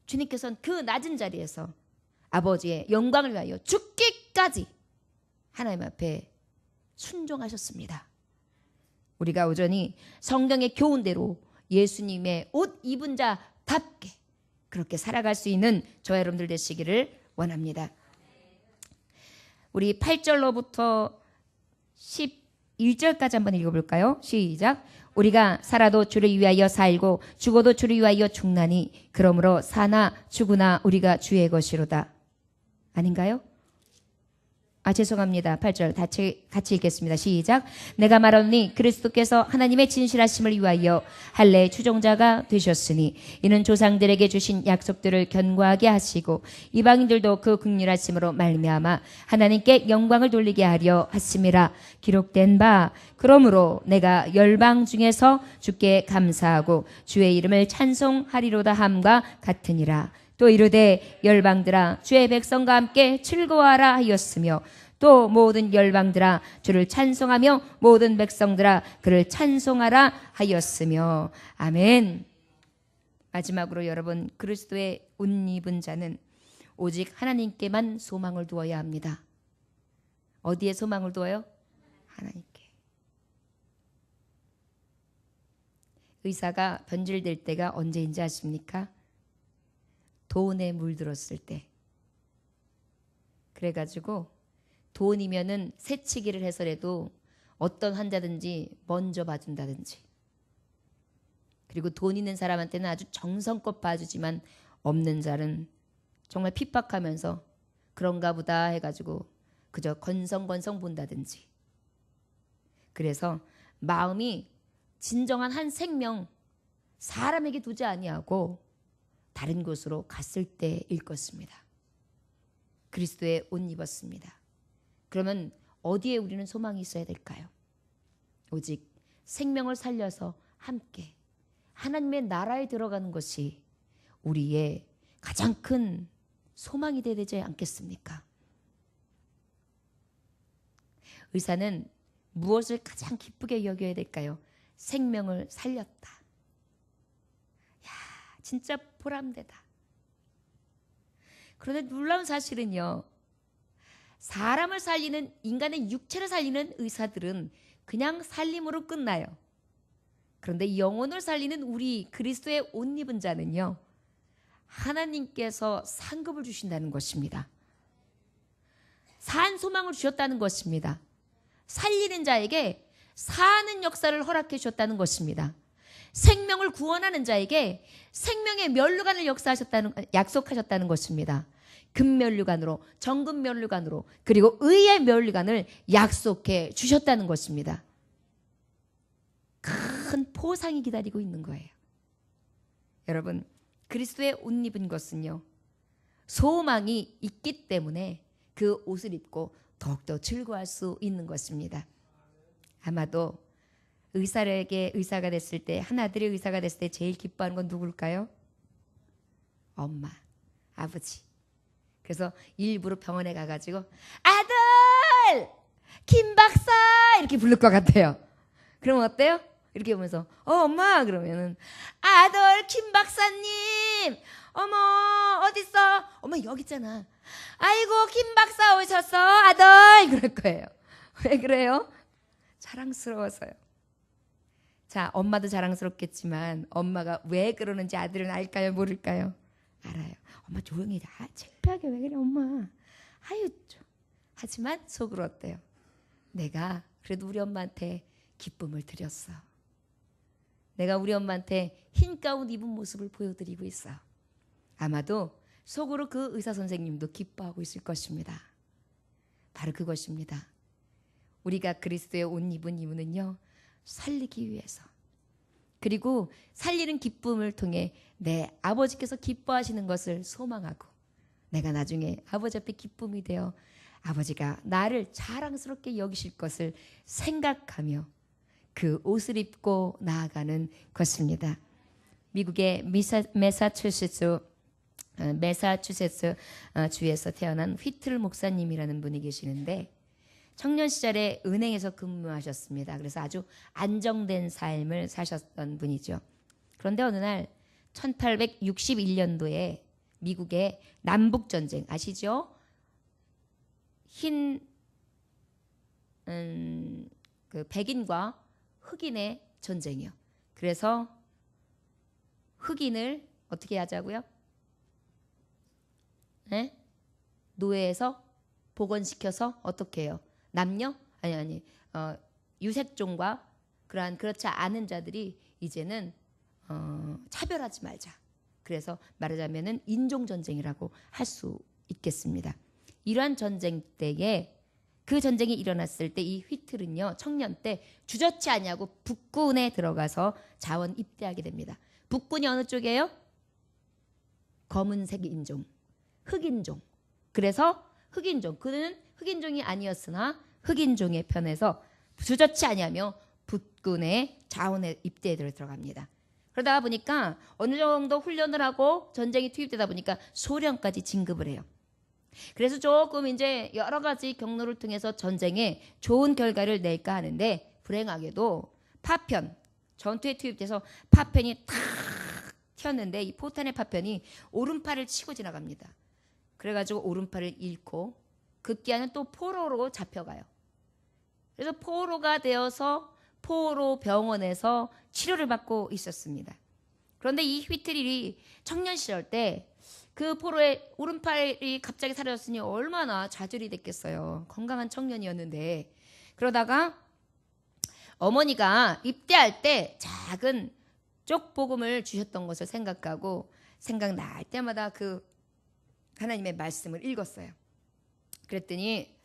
주님께서는 그 낮은 자리에서 아버지의 영광을 위하여 죽기까지 하나님 앞에 순종하셨습니다. 우리가 오전이 성경의 교훈대로 예수님의 옷 입은 자답게 그렇게 살아갈 수 있는 저와 여러분들 되시기를 원합니다. 우리 8절로부터 11절까지 한번 읽어볼까요? 시작. 우리가 살아도 주를 위하여 살고 죽어도 주를 위하여 죽나니 그러므로 사나 죽으나 우리가 주의 것이로다. 아닌가요? 죄송합니다. 8절 같이 읽겠습니다. 시작. 내가 말하노니 그리스도께서 하나님의 진실하심을 위하여 할례의 추종자가 되셨으니 이는 조상들에게 주신 약속들을 견고하게 하시고 이방인들도 그 긍휼하심으로 말미암아 하나님께 영광을 돌리게 하려 하심이라. 기록된 바 그러므로 내가 열방 중에서 주께 감사하고 주의 이름을 찬송하리로다 함과 같으니라. 또 이르되 열방들아 주의 백성과 함께 즐거워하라 하였으며 또 모든 열방들아 주를 찬송하며 모든 백성들아 그를 찬송하라 하였으며. 아멘. 마지막으로 여러분, 그리스도의 옷 입은 자는 오직 하나님께만 소망을 두어야 합니다. 어디에 소망을 두어요? 하나님께. 의사가 변질될 때가 언제인지 아십니까? 돈에 물들었을 때. 그래가지고 돈이면은 새치기를 해서라도 어떤 환자든지 먼저 봐준다든지, 그리고 돈 있는 사람한테는 아주 정성껏 봐주지만 없는 자는 정말 핍박하면서 그런가 보다 해가지고 그저 건성건성 본다든지. 그래서 마음이 진정한 한 생명 사람에게 두지 아니하고 다른 곳으로 갔을 때일 것입니다. 그리스도의 옷 입었습니다. 그러면 어디에 우리는 소망이 있어야 될까요? 오직 생명을 살려서 함께 하나님의 나라에 들어가는 것이 우리의 가장 큰 소망이 되어야 되지 않겠습니까? 의사는 무엇을 가장 기쁘게 여겨야 될까요? 생명을 살렸다. 진짜 보람되다. 그런데 놀라운 사실은요, 사람을 살리는, 인간의 육체를 살리는 의사들은 그냥 살림으로 끝나요. 그런데 영혼을 살리는 우리 그리스도의 옷 입은 자는요, 하나님께서 상급을 주신다는 것입니다. 산 소망을 주셨다는 것입니다. 살리는 자에게 사는 역사를 허락해 주셨다는 것입니다. 생명을 구원하는 자에게 생명의 면류관을 약속하셨다는 것입니다. 금면류관으로, 정금면류관으로, 그리고 의의 면류관을 약속해 주셨다는 것입니다. 큰 포상이 기다리고 있는 거예요. 여러분, 그리스도의 옷 입은 것은요, 소망이 있기 때문에 그 옷을 입고 더욱더 즐거워할 수 있는 것입니다. 아마도 의사가 됐을 때, 한 아들이 의사가 됐을 때 제일 기뻐하는 건 누굴까요? 엄마, 아버지. 그래서 일부러 병원에 가가지고 아들! 김 박사! 이렇게 부를 것 같아요. 그러면 어때요? 이렇게 보면서 엄마! 그러면은 아들 김 박사님! 어머 어딨어? 엄마 여기 있잖아. 아이고 김 박사 오셨어 아들! 그럴 거예요. 왜 그래요? 자랑스러워서요. 자, 엄마도 자랑스럽겠지만 엄마가 왜 그러는지 아들은 알까요? 모를까요? 알아요. 엄마 조용히 해. 창피하게 왜 그래 엄마. 아유 좀. 하지만 속으로 어때요? 내가 그래도 우리 엄마한테 기쁨을 드렸어. 내가 우리 엄마한테 흰 가운 입은 모습을 보여드리고 있어. 아마도 속으로 그 의사 선생님도 기뻐하고 있을 것입니다. 바로 그것입니다. 우리가 그리스도의 옷 입은 이유는요, 살리기 위해서, 그리고 살리는 기쁨을 통해 내 아버지께서 기뻐하시는 것을 소망하고, 내가 나중에 아버지 앞에 기쁨이 되어 아버지가 나를 자랑스럽게 여기실 것을 생각하며 그 옷을 입고 나아가는 것입니다. 미국의 매사추세츠 주에서 태어난 휘틀 목사님이라는 분이 계시는데, 청년 시절에 은행에서 근무하셨습니다. 그래서 아주 안정된 삶을 사셨던 분이죠. 그런데 어느 날 1861년도에 미국의 남북전쟁 아시죠? 그 백인과 흑인의 전쟁이요. 그래서 흑인을 어떻게 하자고요? 네? 노예에서 복원시켜서 어떻게 해요? 남녀? 유색종과 그렇지 않은 자들이 이제는 차별하지 말자. 그래서 말하자면은 인종전쟁이라고 할 수 있겠습니다. 이러한 전쟁 때에, 그 전쟁이 일어났을 때 이 휘틀은요, 청년 때 주저치 아니하고 북군에 들어가서 자원 입대하게 됩니다. 북군이 어느 쪽이에요? 검은색 인종, 흑인종. 그래서 흑인종, 그는 흑인종이 아니었으나 흑인종의 편에서 주저치 아니하며 북군의 자원에 입대에 들어갑니다. 그러다 보니까 어느 정도 훈련을 하고 전쟁이 투입되다 보니까 소련까지 진급을 해요. 그래서 조금 이제 여러 가지 경로를 통해서 전쟁에 좋은 결과를 낼까 하는데, 불행하게도 파편, 전투에 투입돼서 파편이 탁 튀었는데 이 포탄의 파편이 오른팔을 치고 지나갑니다. 그래가지고 오른팔을 잃고 급기야는 또 포로로 잡혀가요. 그래서 포로가 되어서 포로 병원에서 치료를 받고 있었습니다. 그런데 이 휘틀이 청년 시절 때 그 포로의 오른팔이 갑자기 사라졌으니 얼마나 좌절이 됐겠어요. 건강한 청년이었는데. 그러다가 어머니가 입대할 때 작은 쪽복음을 주셨던 것을 생각날 때마다 그 하나님의 말씀을 읽었어요. 그랬더니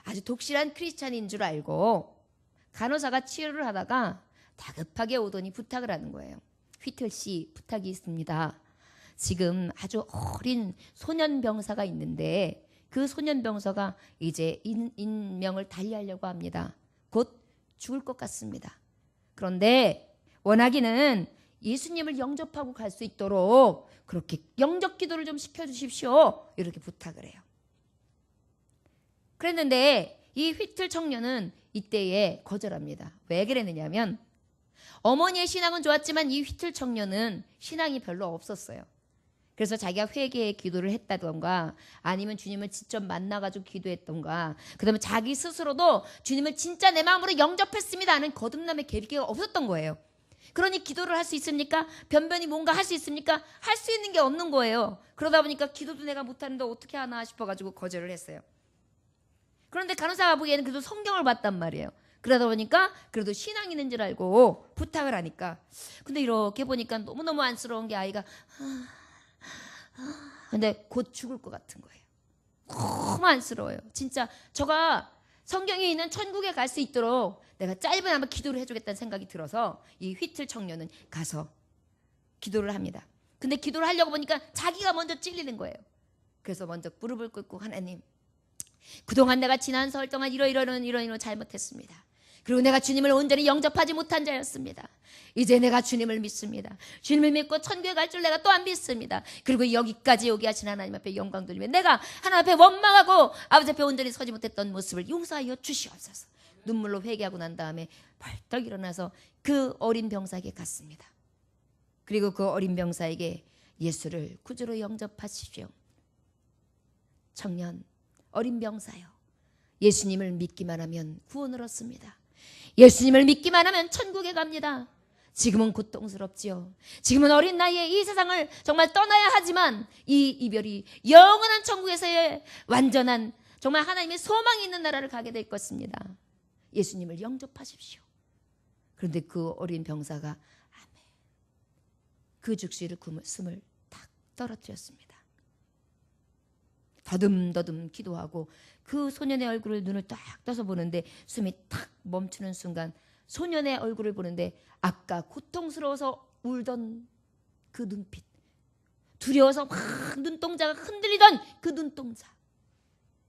아주 독실한 크리스찬인 줄 알고 간호사가 치료를 하다가 다급하게 오더니 부탁을 하는 거예요. 휘틀 씨, 부탁이 있습니다. 지금 아주 어린 소년병사가 있는데 그 소년병사가 이제 인명을 달리하려고 합니다. 곧 죽을 것 같습니다. 그런데 원하기는 예수님을 영접하고 갈 수 있도록 그렇게 영접 기도를 좀 시켜주십시오. 이렇게 부탁을 해요. 그랬는데 이 휘틀 청년은 이때에 거절합니다. 왜 그랬느냐면 어머니의 신앙은 좋았지만 이 휘틀 청년은 신앙이 별로 없었어요. 그래서 자기가 회개의 기도를 했다던가 아니면 주님을 직접 만나가지고 기도했던가 그다음에 자기 스스로도 주님을 진짜 내 마음으로 영접했습니다 하는 거듭남의 계기가 없었던 거예요. 그러니 기도를 할 수 있습니까? 변변히 뭔가 할 수 있습니까? 할 수 있는 게 없는 거예요. 그러다 보니까 기도도 내가 못하는데 어떻게 하나 싶어가지고 거절을 했어요. 그런데 간호사가 보기에는 그래도 성경을 봤단 말이에요. 그러다 보니까 그래도 신앙이 있는 줄 알고 부탁을 하니까 근데 이렇게 보니까 너무너무 안쓰러운 게 아이가 근데 곧 죽을 것 같은 거예요. 너무 안쓰러워요. 진짜 저가 성경에 있는 천국에 갈 수 있도록 내가 짧은 한번 기도를 해주겠다는 생각이 들어서 이 휘틀 청년은 가서 기도를 합니다. 근데 기도를 하려고 보니까 자기가 먼저 찔리는 거예요. 그래서 먼저 무릎을 꿇고 하나님 그동안 내가 지난 설 동안 이런 잘못했습니다. 그리고 내가 주님을 온전히 영접하지 못한 자였습니다. 이제 내가 주님을 믿습니다. 주님을 믿고 천국에 갈 줄 내가 또 안 믿습니다. 그리고 여기까지 오게 하신 하나님 앞에 영광 돌리며 내가 하나님 앞에 원망하고 아버지 앞에 온전히 서지 못했던 모습을 용서하여 주시옵소서. 눈물로 회개하고 난 다음에 벌떡 일어나서 그 어린 병사에게 갔습니다. 그리고 그 어린 병사에게 예수를 구주로 영접하십시오. 청년, 어린 병사요. 예수님을 믿기만 하면 구원을 얻습니다. 예수님을 믿기만 하면 천국에 갑니다. 지금은 고통스럽지요. 지금은 어린 나이에 이 세상을 정말 떠나야 하지만 이 이별이 영원한 천국에서의 완전한 정말 하나님의 소망이 있는 나라를 가게 될 것입니다. 예수님을 영접하십시오. 그런데 그 어린 병사가 아멘. 그 죽시를 숨을 탁 떨어뜨렸습니다. 더듬더듬 기도하고 그 소년의 얼굴을 눈을 딱 떠서 보는데 숨이 탁 멈추는 순간 소년의 얼굴을 보는데 아까 고통스러워서 울던 그 눈빛, 두려워서 막 눈동자가 흔들리던 그 눈동자,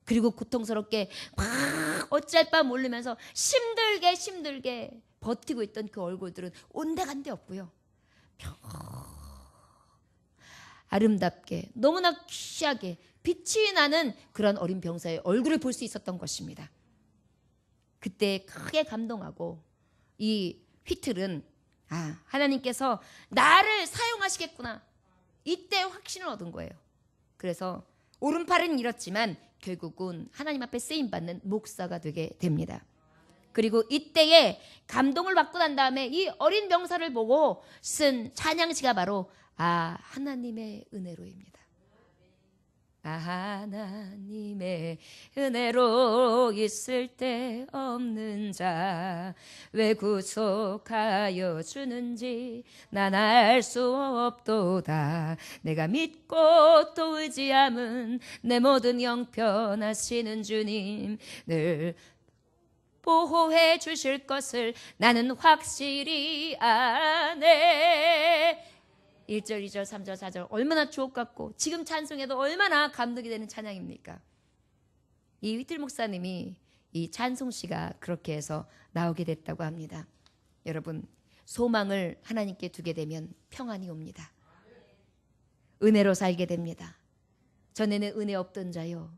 그리고 고통스럽게 막 어찌할 바 모르면서 힘들게 버티고 있던 그 얼굴들은 온데간데 없고요. 아름답게 너무나 귀하게 빛이 나는 그런 어린 병사의 얼굴을 볼 수 있었던 것입니다. 그때 크게 감동하고 이 휘틀은 하나님께서 나를 사용하시겠구나 이때 확신을 얻은 거예요. 그래서 오른팔은 잃었지만 결국은 하나님 앞에 쓰임받는 목사가 되게 됩니다. 그리고 이때에 감동을 받고 난 다음에 이 어린 병사를 보고 쓴 찬양시가 바로 하나님의 은혜로입니다. 하나님의 은혜로 있을 때 없는 자 왜 구속하여 주는지 난 알 수 없도다. 내가 믿고 또 의지함은 내 모든 형편하시는 주님 늘 보호해 주실 것을 나는 확실히 아네. 1절, 2절, 3절, 4절 얼마나 주옥 같고 지금 찬송해도 얼마나 감동이 되는 찬양입니까? 이 휘틀 목사님이 이 찬송시가 그렇게 해서 나오게 됐다고 합니다. 여러분, 소망을 하나님께 두게 되면 평안이 옵니다. 은혜로 살게 됩니다. 전에는 은혜 없던 자요,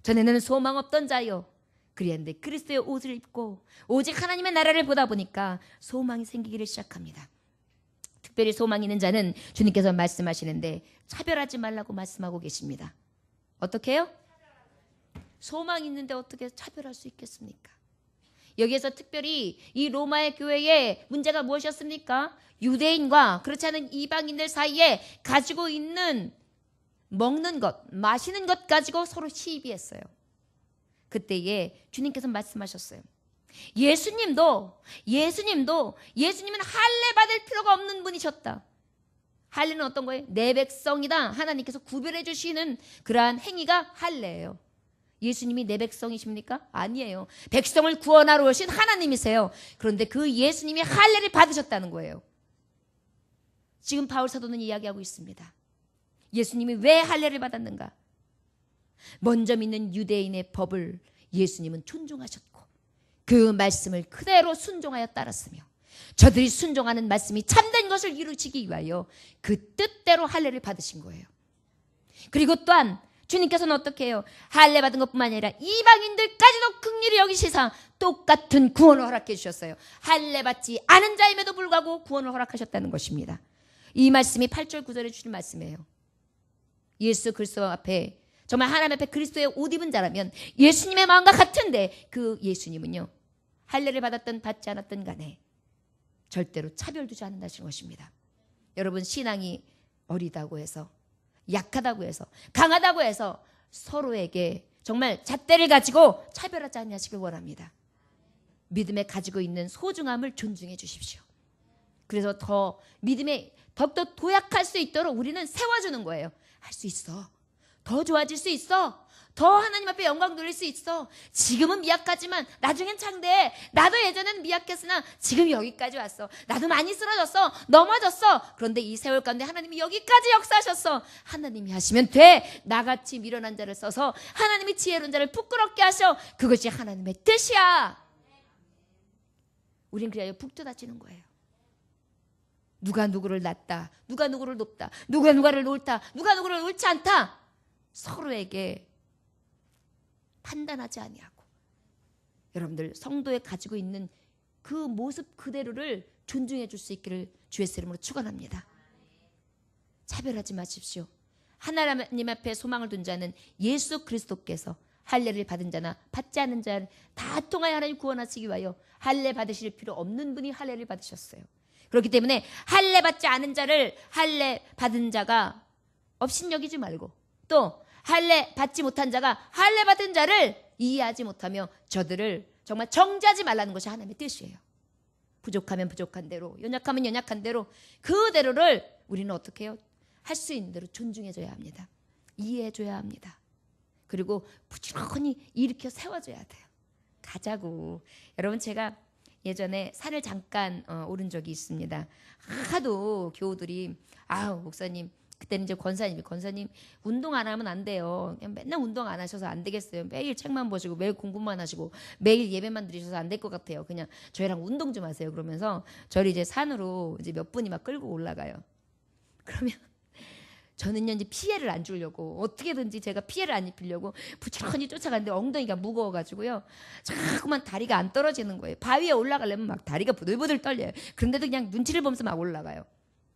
전에는 소망 없던 자요, 그랬는데 그리스도의 옷을 입고 오직 하나님의 나라를 보다 보니까 소망이 생기기를 시작합니다. 특별히 소망 있는 자는 주님께서 말씀하시는데 차별하지 말라고 말씀하고 계십니다. 어떻게 해요? 소망 있는데 어떻게 차별할 수 있겠습니까? 여기에서 특별히 이 로마의 교회의 문제가 무엇이었습니까? 유대인과 그렇지 않은 이방인들 사이에 가지고 있는 먹는 것, 마시는 것 가지고 서로 시비했어요. 그때에 주님께서 말씀하셨어요. 예수님은 할례 받을 필요가 없는 분이셨다. 할례는 어떤 거예요? 내 백성이다. 하나님께서 구별해 주시는 그러한 행위가 할례예요. 예수님이 내 백성이십니까? 아니에요. 백성을 구원하러 오신 하나님이세요. 그런데 그 예수님이 할례를 받으셨다는 거예요. 지금 바울 사도는 이야기하고 있습니다. 예수님이 왜 할례를 받았는가? 먼저 믿는 유대인의 법을 예수님은 존중하셨고 그 말씀을 그대로 순종하여 따랐으며 저들이 순종하는 말씀이 참된 것을 이루시기 위하여 그 뜻대로 할례를 받으신 거예요. 그리고 또한 주님께서는 어떻게 해요? 할례 받은 것뿐만 아니라 이방인들까지도 긍휼히 여기시사 똑같은 구원을 허락해 주셨어요. 할례 받지 않은 자임에도 불구하고 구원을 허락하셨다는 것입니다. 이 말씀이 8절 9절에 주신 말씀이에요. 예수 그리스도 앞에 정말 하나님 앞에 그리스도의 옷 입은 자라면 예수님의 마음과 같은데 그 예수님은요, 할례를 받았든 받지 않았든 간에 절대로 차별두지 않는다는 것입니다. 여러분, 신앙이 어리다고 해서, 약하다고 해서, 강하다고 해서 서로에게 정말 잣대를 가지고 차별하지 않으시길 원합니다. 믿음에 가지고 있는 소중함을 존중해 주십시오. 그래서 더 믿음에 더욱더 도약할 수 있도록 우리는 세워주는 거예요. 할 수 있어. 더 좋아질 수 있어. 더 하나님 앞에 영광 돌릴 수 있어. 지금은 미약하지만 나중엔 창대해. 나도 예전에는 미약했으나 지금 여기까지 왔어. 나도 많이 쓰러졌어. 넘어졌어. 그런데 이 세월 가운데 하나님이 여기까지 역사하셨어. 하나님이 하시면 돼. 나같이 미련한 자를 써서 하나님이 지혜로운 자를 부끄럽게 하셔. 그것이 하나님의 뜻이야. 우린 그래야 북돋아지는 거예요. 누가 누구를 낮다, 누가 누구를 높다, 누가 누구를 옳다, 누가 누구를 옳지 않다, 서로에게 판단하지 아니하고 여러분들 성도에 가지고 있는 그 모습 그대로를 존중해 줄 수 있기를 주의 이름으로 축원합니다. 차별하지 마십시오. 하나님 앞에 소망을 둔 자는 예수 그리스도께서 할례를 받은 자나 받지 않은 자를 다 통하여 하나님 구원하시기 위하여 할례 받으실 필요 없는 분이 할례를 받으셨어요. 그렇기 때문에 할례 받지 않은 자를 할례 받은 자가 업신여기지 말고, 또 할례 받지 못한 자가 할례 받은 자를 이해하지 못하며 저들을 정말 정죄하지 말라는 것이 하나님의 뜻이에요. 부족하면 부족한 대로, 연약하면 연약한 대로 그대로를 우리는 어떻게 해요? 할 수 있는 대로 존중해줘야 합니다. 이해해줘야 합니다. 그리고 부지런히 일으켜 세워줘야 돼요. 가자고. 여러분, 제가 예전에 산을 잠깐 오른 적이 있습니다. 하도 교우들이 목사님, 그때는 이제 권사님 운동 안 하면 안 돼요. 그냥 맨날 운동 안 하셔서 안 되겠어요. 매일 책만 보시고 매일 공부만 하시고 매일 예배만 드리셔서 안 될 것 같아요. 그냥 저희랑 운동 좀 하세요. 그러면서 저를 이제 산으로 이제 몇 분이 막 끌고 올라가요. 그러면 저는요, 이제 피해를 안 주려고 어떻게든지 제가 피해를 안 입히려고 부지런히 쫓아가는데 엉덩이가 무거워가지고요, 자꾸만 다리가 안 떨어지는 거예요. 바위에 올라가려면 막 다리가 부들부들 떨려요. 그런데도 그냥 눈치를 보면서 막 올라가요.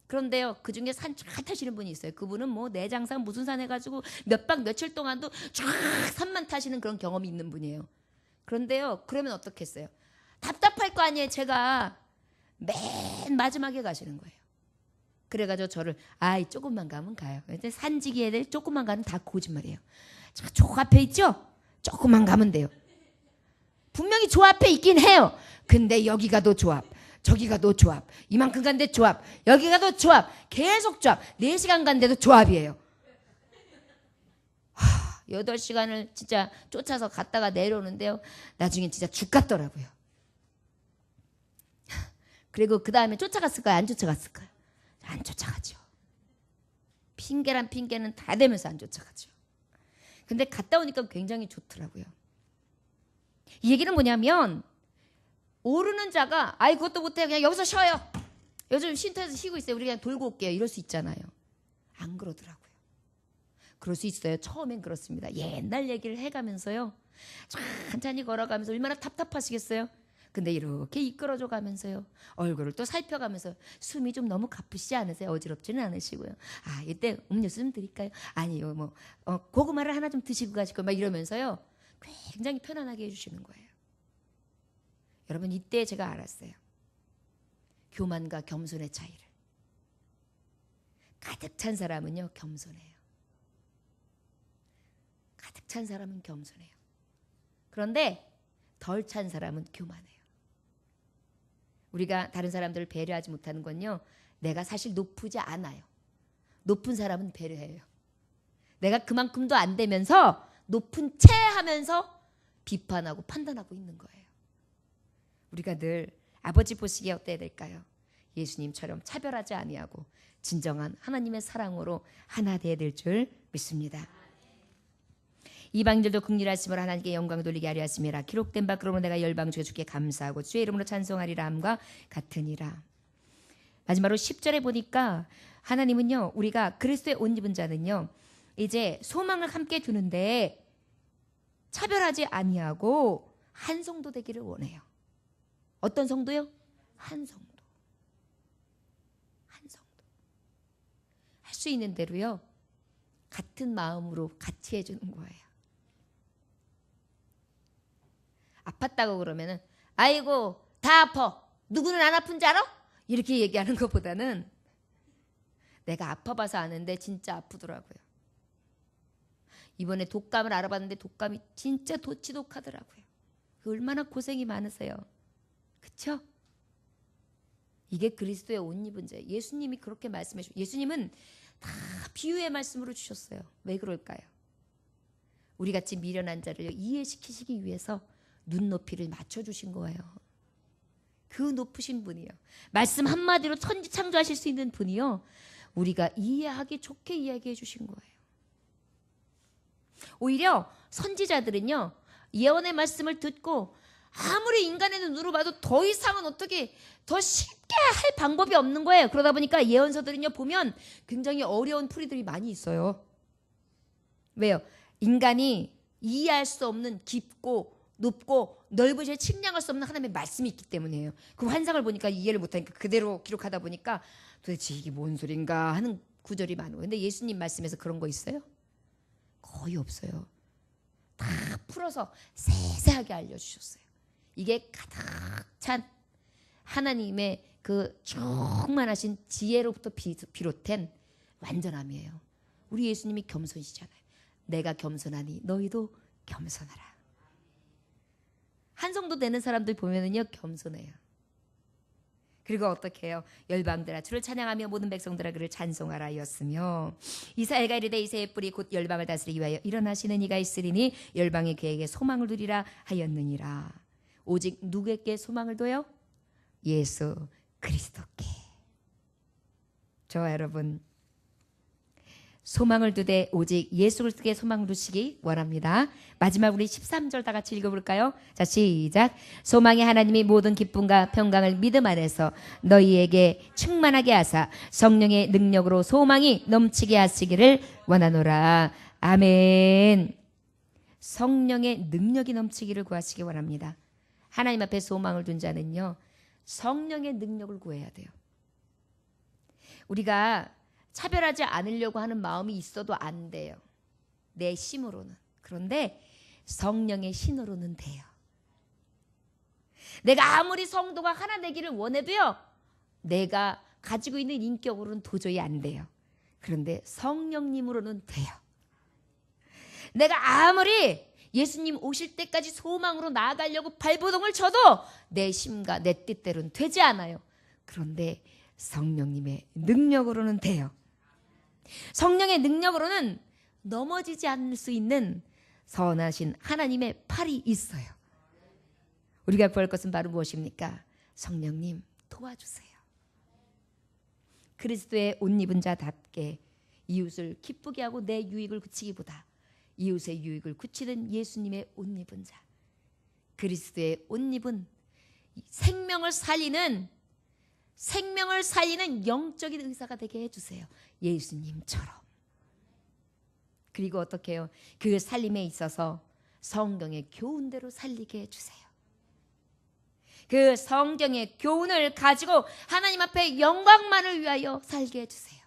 그런데요, 그중에 산 쫙 타시는 분이 있어요. 그분은 뭐 내장산 무슨 산 해가지고 몇 박 며칠 동안도 쫙 산만 타시는 그런 경험이 있는 분이에요. 그런데요, 그러면 어떻겠어요? 답답할 거 아니에요. 제가 맨 마지막에 가시는 거예요. 그래가지고 저를 조금만 가면 가요. 근데 산지기에 대해 조금만 가면 다 거짓말이에요. 저 앞에 있죠? 조금만 가면 돼요. 분명히 저 앞에 있긴 해요. 근데 여기가 더 조합, 저기가 더 조합, 이만큼 간데 조합, 여기가 더 조합, 계속 조합. 4시간 간데도 조합이에요. 8시간을 진짜 쫓아서 갔다가 내려오는데요, 나중엔 진짜 죽 같더라고요. 그리고 그 다음에 쫓아갔을까요? 안 쫓아갔을까요? 안 쫓아가죠. 핑계란 핑계는 다 대면서 안 쫓아가죠. 근데 갔다 오니까 굉장히 좋더라고요. 이 얘기는 뭐냐면, 오르는 자가 그것도 못해요. 그냥 여기서 쉬어요. 요즘 쉼터에서 쉬고 있어요. 우리 그냥 돌고 올게요. 이럴 수 있잖아요. 안 그러더라고요. 그럴 수 있어요. 처음엔 그렇습니다. 옛날 얘기를 해가면서요, 천천히 걸어가면서 얼마나 답답하시겠어요. 근데 이렇게 이끌어줘 가면서요, 얼굴을 또 살펴가면서 숨이 좀 너무 가쁘시지 않으세요? 어지럽지는 않으시고요. 이때 음료수 좀 드릴까요? 아니요, 뭐 고구마를 하나 좀 드시고 가시고 막 이러면서요, 굉장히 편안하게 해주시는 거예요. 여러분, 이때 제가 알았어요. 교만과 겸손의 차이를. 가득 찬 사람은요, 겸손해요. 가득 찬 사람은 겸손해요. 그런데 덜 찬 사람은 교만해요. 우리가 다른 사람들을 배려하지 못하는 건요, 내가 사실 높지 않아요. 높은 사람은 배려해요. 내가 그만큼도 안 되면서 높은 채 하면서 비판하고 판단하고 있는 거예요. 우리가 늘 아버지 보시기에 어때야 될까요? 예수님처럼 차별하지 아니하고 진정한 하나님의 사랑으로 하나 되어야 될 줄 믿습니다. 이방인들도 긍휼하심으로 하나님께 영광 돌리게 하려 하심이라. 기록된 바 그러므로 내가 열방 중에 주께 감사하고 주의 이름으로 찬송하리라 함과 같으니라. 마지막으로 10절에 보니까 하나님은요, 우리가 그리스도의 옷 입은 자는요, 이제 소망을 함께 두는데 차별하지 아니하고 한 성도 되기를 원해요. 어떤 성도요? 한 성도. 한 성도. 할 수 있는 대로요. 같은 마음으로 같이 해주는 거예요. 아팠다고 그러면은 아이고 다 아파. 누구는 안 아픈 줄 알아? 이렇게 얘기하는 것보다는 내가 아파봐서 아는데 진짜 아프더라고요. 이번에 독감을 알아봤는데 독감이 진짜 지독하더라고요. 얼마나 고생이 많으세요. 그렇죠? 이게 그리스도의 옷 입은 자. 예수님이 그렇게 말씀해 주셨어요. 예수님은 다 비유의 말씀으로 주셨어요. 왜 그럴까요? 우리같이 미련한 자를 이해시키시기 위해서 눈높이를 맞춰주신 거예요. 그 높으신 분이요. 말씀 한마디로 천지 창조하실 수 있는 분이요. 우리가 이해하기 좋게 이야기해 주신 거예요. 오히려 선지자들은요. 예언의 말씀을 듣고 아무리 인간의 눈으로 봐도 더 이상은 어떻게 더 쉽게 할 방법이 없는 거예요. 그러다 보니까 예언서들은요. 보면 굉장히 어려운 풀이들이 많이 있어요. 왜요? 인간이 이해할 수 없는 깊고 높고 넓으실 측량할 수 없는 하나님의 말씀이 있기 때문이에요. 그 환상을 보니까 이해를 못하니까 그대로 기록하다 보니까 도대체 이게 뭔 소린가 하는 구절이 많아요. 근데 예수님 말씀에서 그런 거 있어요? 거의 없어요. 다 풀어서 세세하게 알려주셨어요. 이게 가득 찬 하나님의 그 충만하신 지혜로부터 비롯된 완전함이에요. 우리 예수님이 겸손이시잖아요. 내가 겸손하니 너희도 겸손하라. 한 성도 되는 사람들 보면은요 겸손해요. 그리고 어떻게 해요? 열방들아 주를 찬양하며 모든 백성들아 그를 찬송하라 였으며 이사야가 이르되 이새의 뿌리 곧 열방을 다스리기 위하여 일어나시는 이가 있으리니 열방이 그에게 소망을 두리라 하였느니라. 오직 누구에게 소망을 둬요? 예수 그리스도께. 저와 여러분 소망을 두되 오직 예수 그리스도께 소망을 두시기 원합니다. 마지막 우리 13절 다 같이 읽어볼까요? 자 시작. 소망의 하나님이 모든 기쁨과 평강을 믿음 안에서 너희에게 충만하게 하사 성령의 능력으로 소망이 넘치게 하시기를 원하노라. 아멘. 성령의 능력이 넘치기를 구하시기 원합니다. 하나님 앞에 소망을 둔 자는요. 성령의 능력을 구해야 돼요. 우리가 차별하지 않으려고 하는 마음이 있어도 안 돼요. 내 힘으로는. 그런데 성령의 신으로는 돼요. 내가 아무리 성도가 하나 되기를 원해도요. 내가 가지고 있는 인격으로는 도저히 안 돼요. 그런데 성령님으로는 돼요. 내가 아무리 예수님 오실 때까지 소망으로 나아가려고 발버둥을 쳐도 내 힘과 내 뜻대로는 되지 않아요. 그런데 성령님의 능력으로는 돼요. 성령의 능력으로는 넘어지지 않을 수 있는 선하신 하나님의 팔이 있어요. 우리가 볼 것은 바로 무엇입니까? 성령님 도와주세요. 그리스도의 옷 입은 자답게 이웃을 기쁘게 하고 내 유익을 굳히기보다 이웃의 유익을 굳히는 예수님의 옷 입은 자, 그리스도의 옷 입은 생명을 살리는 영적인 의사가 되게 해주세요. 예수님처럼. 그리고 어떻게 해요? 그 살림에 있어서 성경의 교훈대로 살리게 해주세요. 그 성경의 교훈을 가지고 하나님 앞에 영광만을 위하여 살게 해주세요.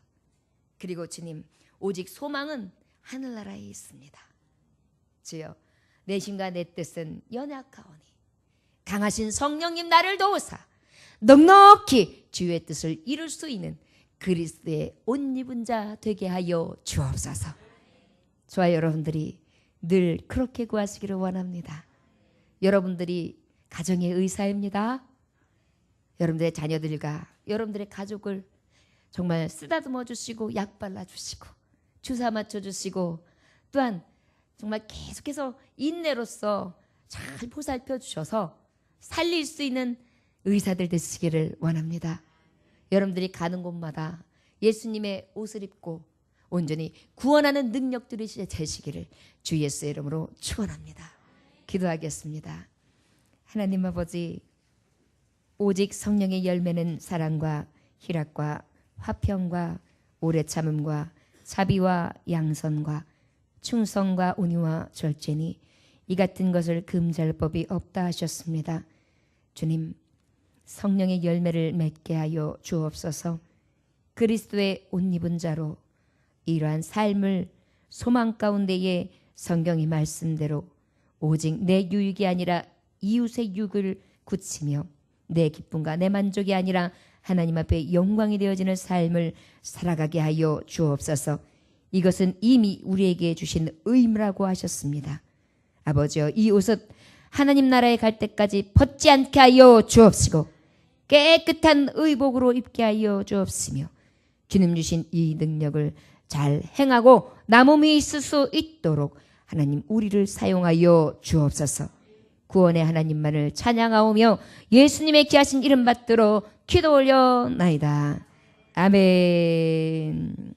그리고 주님, 오직 소망은 하늘나라에 있습니다. 주여, 내 심과 내 뜻은 연약하오니 강하신 성령님 나를 도우사 넉넉히 주의 뜻을 이룰 수 있는 그리스도의 옷 입은 자 되게 하여 주옵소서. 저와 여러분들이 늘 그렇게 구하시기를 원합니다. 여러분들이 가정의 의사입니다. 여러분들의 자녀들과 여러분들의 가족을 정말 쓰다듬어 주시고 약 발라 주시고 주사 맞춰 주시고 또한 정말 계속해서 인내로서 잘 보살펴 주셔서 살릴 수 있는 의사들 되시기를 원합니다. 여러분들이 가는 곳마다 예수님의 옷을 입고 온전히 구원하는 능력들이 되시기를 주 예수의 이름으로 축원합니다. 기도하겠습니다. 하나님 아버지, 오직 성령의 열매는 사랑과 희락과 화평과 오래 참음과 자비와 양선과 충성과 온유와 절제니 이 같은 것을 금지할 법이 없다 하셨습니다. 주님, 성령의 열매를 맺게 하여 주옵소서. 그리스도의 옷 입은 자로 이러한 삶을 소망 가운데에 성경의 말씀대로 오직 내 유익이 아니라 이웃의 유익을 굳히며 내 기쁨과 내 만족이 아니라 하나님 앞에 영광이 되어지는 삶을 살아가게 하여 주옵소서. 이것은 이미 우리에게 주신 의무라고 하셨습니다. 아버지여, 이 옷은 하나님 나라에 갈 때까지 벗지 않게 하여 주옵시고 깨끗한 의복으로 입게 하여 주옵시며 주님 주신 이 능력을 잘 행하고 남음이 있을 수 있도록 하나님 우리를 사용하여 주옵소서. 구원의 하나님만을 찬양하오며 예수님의 귀하신 이름 받들어 기도 올려나이다. 아멘.